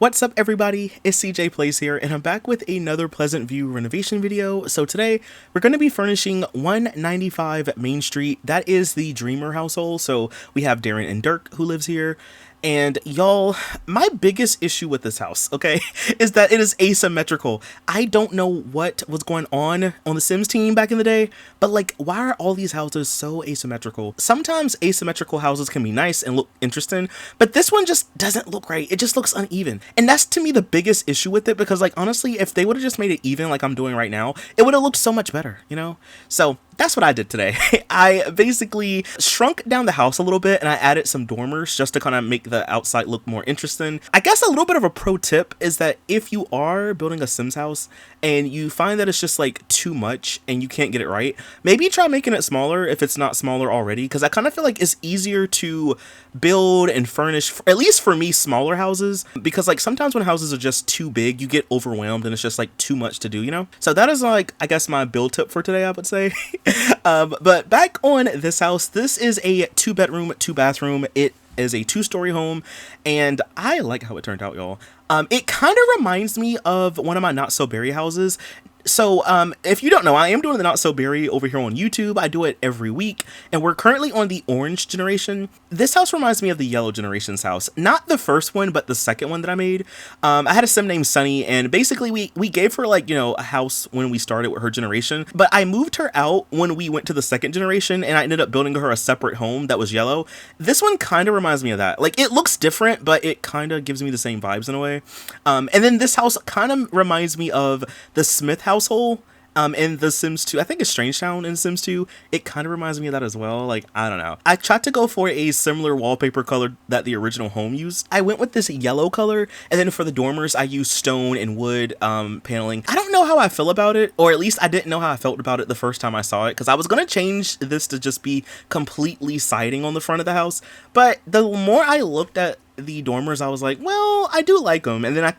What's up everybody, it's CJ Plays here, and I'm back with another Pleasantville renovation video. So today, we're going to be furnishing 195 Main Street. That is the Dreamer household, so we have Darren and Dirk who lives here. And y'all, my biggest issue with this house, okay, is that it is asymmetrical. I don't know what was going on the Sims team back in the day, but like, why are all these houses so asymmetrical? Sometimes asymmetrical houses can be nice and look interesting, but this one just doesn't look right. It just looks uneven. And that's to me the biggest issue with it, because like, honestly, if they would have just made it even like I'm doing right now, it would have looked so much better, you know? So that's what I did today. I basically shrunk down the house a little bit and I added some dormers just to kind of make the outside look more interesting. I guess a little bit of a pro tip is that if you are building a Sims house and you find that it's just like too much and you can't get it right, maybe try making it smaller if it's not smaller already, because I kind of feel like it's easier to build and furnish, at least for me, smaller houses, because like sometimes when houses are just too big, you get overwhelmed and it's just like too much to do, you know? So that is like, I guess, my build tip for today, I would say. But back on this house, this is a 2-bedroom, 2-bathroom. It is a 2-story home, and I like how it turned out, y'all. It kind of reminds me of one of my Not So Berry houses. So, if you don't know, I am doing the Not So Berry over here on YouTube. I do it every week, and we're currently on the orange generation. This house reminds me of the yellow generation's house. Not the first one, but the second one that I made. I had a sim named Sunny, and basically we gave her, like, you know, a house when we started with her generation, but I moved her out when we went to the second generation, and I ended up building her a separate home that was yellow. This one kind of reminds me of that. Like, it looks different, but it kind of gives me the same vibes in a way. And then this house kind of reminds me of the Smith household in The Sims 2. I think it's Strangetown in Sims 2. It kind of reminds me of that as well. Like, I don't know. I tried to go for a similar wallpaper color that the original home used. I went with this yellow color, and then for the dormers, I used stone and wood paneling. I don't know how I feel about it, or at least I didn't know how I felt about it the first time I saw it, because I was going to change this to just be completely siding on the front of the house. But the more I looked at the dormers, I was like, well, I do like them. And then I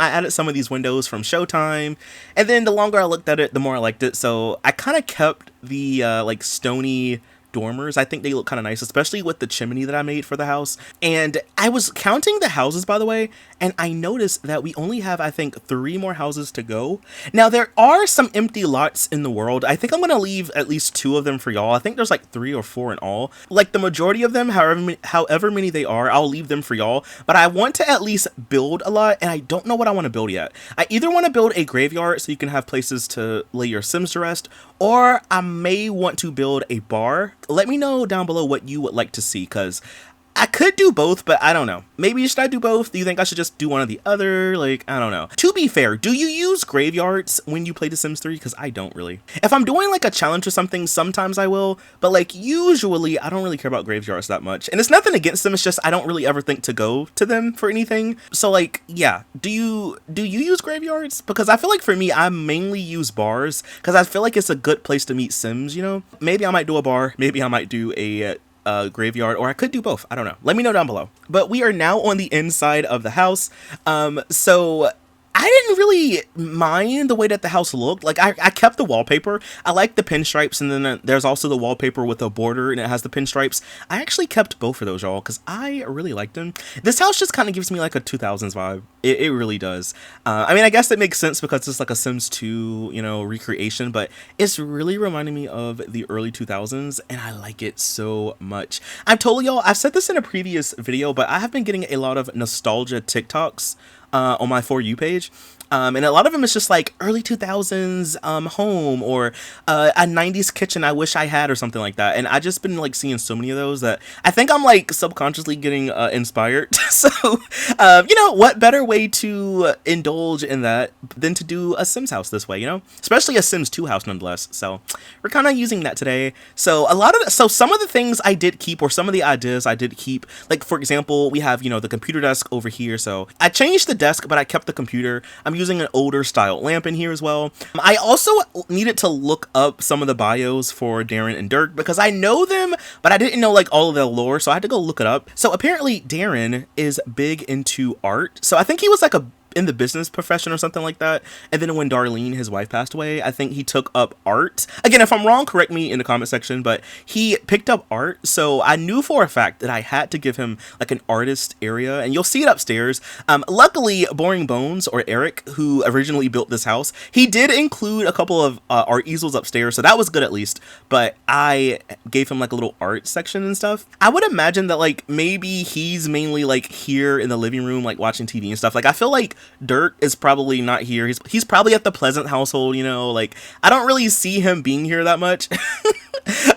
added some of these windows from Showtime, and then the longer I looked at it, the more I liked it. So I kind of kept the like stony dormers. I think they look kind of nice, especially with the chimney that I made for the house. And I was counting the houses, by the way, and I noticed that we only have, I think, 3 more houses to go. Now, there are some empty lots in the world. I think I'm gonna leave at least 2 of them for y'all. I think there's like 3 or 4 in all. Like, the majority of them, however many they are, I'll leave them for y'all. But I want to at least build a lot, and I don't know what I want to build yet. I either want to build a graveyard so you can have places to lay your Sims to rest, or I may want to build a bar. Let me know down below what you would like to see, because I could do both, but I don't know. Maybe should I do both? Do you think I should just do one or the other? Like, I don't know. To be fair, do you use graveyards when you play The Sims 3? Because I don't really. If I'm doing like a challenge or something, sometimes I will, but like usually I don't really care about graveyards that much. And it's nothing against them, it's just I don't really ever think to go to them for anything. So like, yeah, do you use graveyards? Because I feel like for me, I mainly use bars, because I feel like it's a good place to meet Sims, you know? Maybe I might do a bar, maybe I might do a graveyard, or I could do both. I don't know. Let me know down below. But we are now on the inside of the house. So I didn't really mind the way that the house looked. Like, I kept the wallpaper. I like the pinstripes, and then there's also the wallpaper with a border, and it has the pinstripes. I actually kept both of those, y'all, because I really liked them. This house just kind of gives me like a 2000s vibe. It really does. I mean, I guess it makes sense because it's like a Sims 2, you know, recreation, but it's really reminding me of the early 2000s, and I like it so much. I've told y'all, I've said this in a previous video, but I have been getting a lot of nostalgia TikToks on my For You page. And a lot of them is just like early 2000s home, or a 90s kitchen I wish I had, or something like that. And I just been like seeing so many of those that I think I'm like subconsciously getting inspired. So, you know, what better way to indulge in that than to do a Sims house this way, you know? Especially a Sims 2 house nonetheless. So we're kind of using that today. So some of the things I did keep, or some of the ideas I did keep, like for example, we have, you know, the computer desk over here. So I changed the desk, but I kept the computer. I'm using an older style lamp in here as well. I also needed to look up some of the bios for Darren and Dirk, because I know them, but I didn't know like all of their lore, so I had to go look it up. So apparently Darren is big into art. So I think he was like a in the business profession or something like that. And then when Darlene, his wife, passed away, I think he took up art. Again, if I'm wrong, correct me in the comment section, but he picked up art. So I knew for a fact that I had to give him like an artist area, and you'll see it upstairs. Luckily, Boring Bones, or Eric, who originally built this house, he did include a couple of art easels upstairs, so that was good at least. But I gave him like a little art section and stuff. I would imagine that like maybe he's mainly like here in the living room, like watching TV and stuff. Like I feel like Dirk is probably not here. He's probably at the Pleasant household, you know, like I don't really see him being here that much.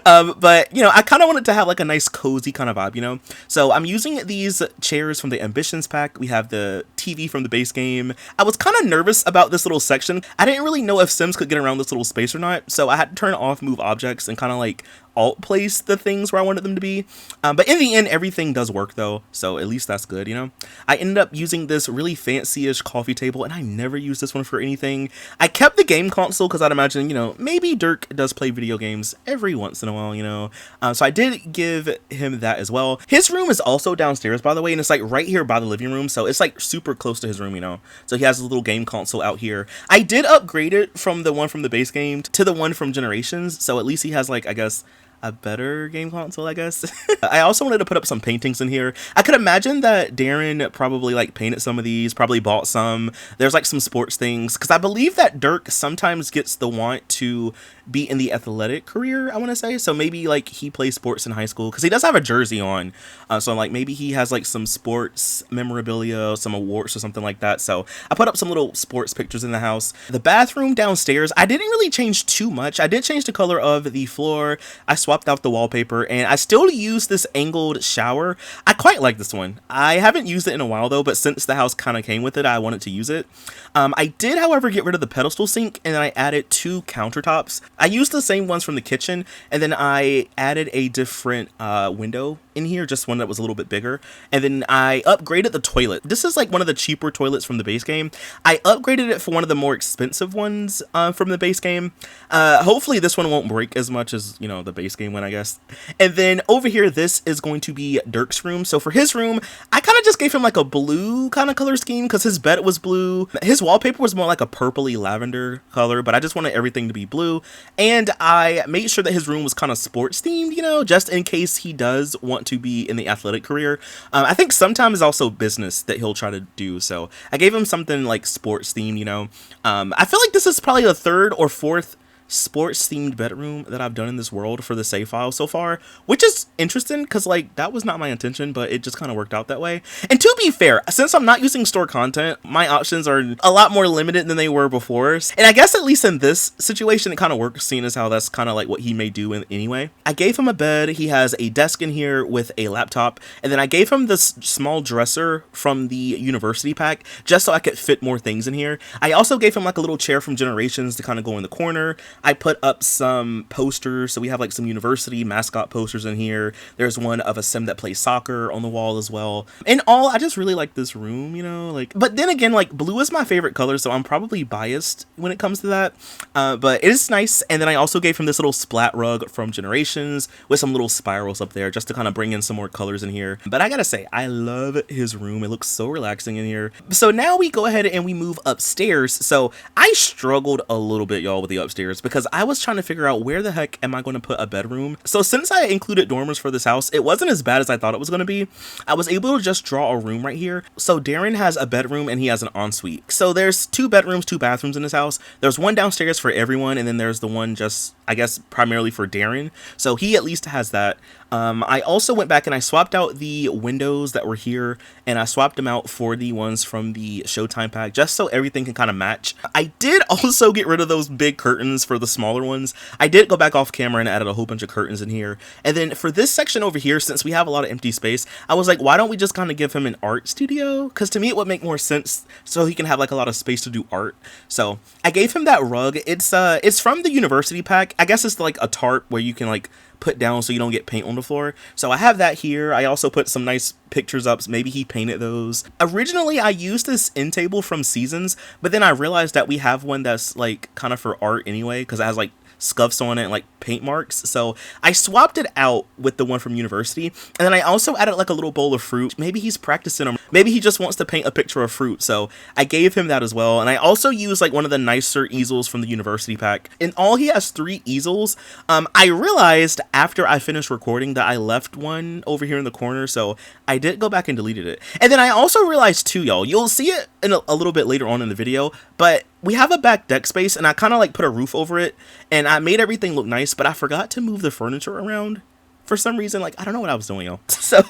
But you know, I kind of wanted to have like a nice cozy kind of vibe, you know. So I'm using these chairs from the Ambitions pack. We have the TV from the base game. I was kind of nervous about this little section. I didn't really know if Sims could get around this little space or not, so I had to turn off move objects and kind of like alt place the things where I wanted them to be. But in the end, everything does work though, so at least that's good, you know. I ended up using this really fancy-ish coffee table, and I never used this one for anything. I kept the game console because I'd imagine, you know, maybe Dirk does play video games every once in a while, you know. So I did give him that as well. His room is also downstairs, by the way, and it's like right here by the living room, so it's like super close to his room, you know. So he has a little game console out here. I did upgrade it from the one from the base game to the one from Generations, so at least he has like, I guess, a better game console, I guess. I also wanted to put up some paintings in here. I could imagine that Darren probably like painted some of these, probably bought some. There's like some sports things, because I believe that Dirk sometimes gets the want to be in the athletic career, I want to say. So maybe like he plays sports in high school, because he does have a jersey on. So like maybe he has like some sports memorabilia, some awards or something like that. So I put up some little sports pictures in the house. The bathroom downstairs, I didn't really change too much. I did change the color of the floor. I swapped out the wallpaper, and I still use this angled shower. I quite like this one. I haven't used it in a while though, but since the house kind of came with it, I wanted to use it. I did, however, get rid of the pedestal sink, and then I added 2 countertops. I used the same ones from the kitchen, and then I added a different window in here, just one that was a little bit bigger. And then I upgraded the toilet. This is like one of the cheaper toilets from the base game. I upgraded it for one of the more expensive ones from the base game. Hopefully this one won't break as much as, you know, the base game one, I guess. And then over here, this is going to be Dirk's room. So for his room, I kind of just gave him like a blue kind of color scheme, because his bed was blue. His wallpaper was more like a purpley lavender color, but I just wanted everything to be blue. And I made sure that his room was kind of sports themed, you know, just in case he does want to be in the athletic career. I think sometimes also business that he'll try to do. So I gave him something like sports themed, you know. I feel like this is probably the 3rd or 4th sports themed bedroom that I've done in this world for the save file so far, which is interesting because like that was not my intention, but it just kind of worked out that way. And to be fair, since I'm not using store content, my options are a lot more limited than they were before, and I guess at least in this situation it kind of works, seeing as how that's kind of like what he may do anyway. I gave him a bed. He has a desk in here with a laptop, and then I gave him this small dresser from the university pack just so I could fit more things in here. I also gave him like a little chair from Generations to kind of go in the corner. I put up some posters, so we have like some university mascot posters in here. There's one of a sim that plays soccer on the wall as well. In all, I just really like this room, you know, like, but then again, like blue is my favorite color, so I'm probably biased when it comes to that, but it is nice. And then I also gave him this little splat rug from Generations with some little spirals up there just to kind of bring in some more colors in here. But I gotta say, I love his room. It looks so relaxing in here. So now we go ahead and we move upstairs. So I struggled a little bit, y'all, with the upstairs, because I was trying to figure out where the heck am I going to put a bedroom. So since I included dormers for this house, it wasn't as bad as I thought it was going to be. I was able to just draw a room right here. So Darren has a bedroom and he has an ensuite. So there's 2 bedrooms, 2 bathrooms in this house. There's one downstairs for everyone, and then there's the one just, I guess, primarily for Darren. So he at least has that. I also went back and I swapped out the windows that were here, and I swapped them out for the ones from the Showtime pack, just so everything can kind of match. I did also get rid of those big curtains for the smaller ones. I did go back off camera and added a whole bunch of curtains in here. And then for this section over here, since we have a lot of empty space, I was like, why don't we just kind of give him an art studio? Because to me it would make more sense, so he can have like a lot of space to do art. So I gave him that rug. It's from the university pack. I guess it's like a tarp where you can like put down so you don't get paint on the floor. So I have that here. I also put some nice pictures up. So maybe he painted those. Originally I used this end table from Seasons, but then I realized that we have one that's like kind of for art anyway, because it has like scuffs on it and like paint marks. So I swapped it out with the one from university, and then I also added like a little bowl of fruit. Maybe he's practicing them. Maybe he just wants to paint a picture of fruit. So I gave him that as well. And I also used like one of the nicer easels from the university pack. In all, he has 3 easels. I realized after I finished recording that I left one over here in the corner, so I did go back and deleted it. And then I also realized too, y'all, you'll see it in a little bit later on in the video, but we have a back deck space and I kind of like put a roof over it and I made everything look nice, but I forgot to move the furniture around for some reason. Like, I don't know what I was doing, y'all. So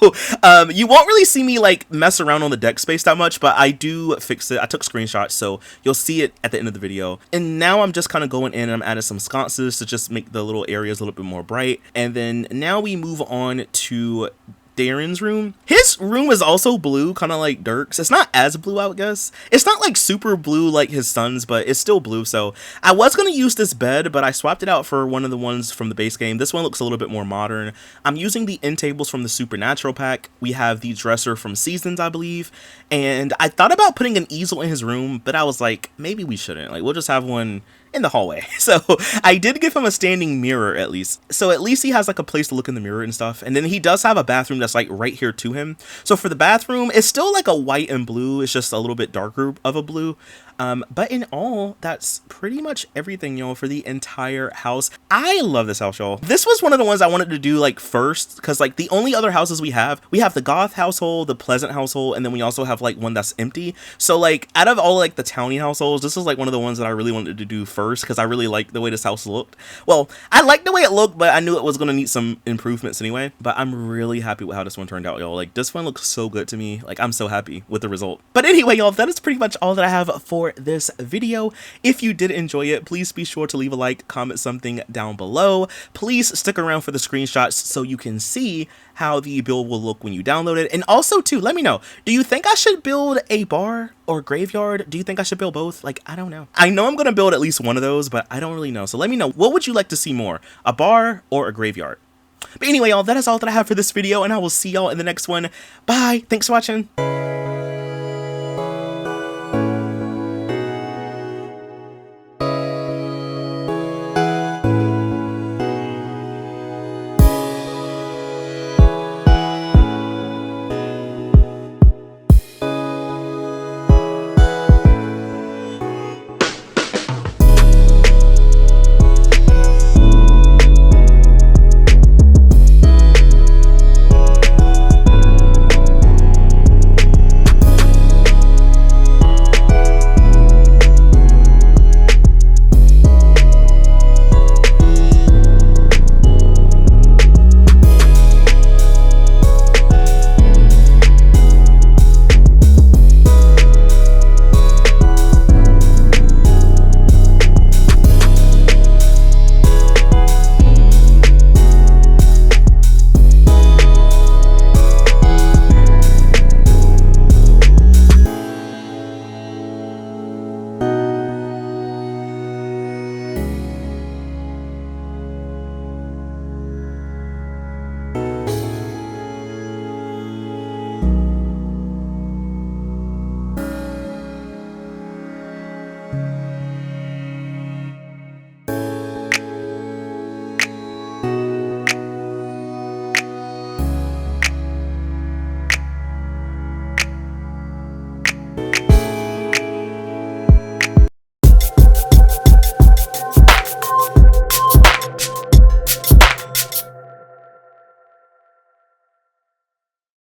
you won't really see me like mess around on the deck space that much, but I do fix it. I took screenshots, so you'll see it at the end of the video. And now I'm just kind of going in and I'm adding some sconces to just make the little areas a little bit more bright. And then now we move on to Darren's room. His room is also blue, kind of like Dirk's. It's not as blue, I would guess. It's not like super blue like his son's, but it's still blue. So I was going to use this bed, but I swapped it out for one of the ones from the base game. This one looks a little bit more modern. I'm using the end tables from the Supernatural pack. We have the dresser from Seasons, I believe. And I thought about putting an easel in his room, but I was like, maybe we shouldn't. Like, we'll just have one in the hallway. So I did give him a standing mirror at least. So at least he has like a place to look in the mirror and stuff. And then he does have a bathroom that's like right here to him. So for the bathroom, it's still like a white and blue. It's just a little bit darker of a blue. But in all, that's pretty much everything, y'all, for the entire house. I love this house, y'all. This was one of the ones I wanted to do like first, because like the only other houses we have the Goth household, the Pleasant household, and then we also have like one that's empty. So like out of all like the towny households, this is like one of the ones that I really wanted to do first, because I really liked the way this house looked. Well, I liked the way it looked, but I knew it was going to need some improvements anyway. But I'm really happy with how this one turned out, y'all. Like, this one looks so good to me. Like, I'm so happy with the result. But anyway, y'all, that is pretty much all that I have for this video. If you did enjoy it, please be sure to leave a like, comment something down below. Please stick around for the screenshots so you can see how the build will look when you download it. And also too, let me know, do you think I should build a bar or graveyard? Do you think I should build both? Like, I don't know. I know I'm gonna build at least one of those, but I don't really know. So let me know, what would you like to see more, a bar or a graveyard? But anyway, y'all, that is all that I have for this video, and I will see y'all in the next one. Bye. Thanks for watching.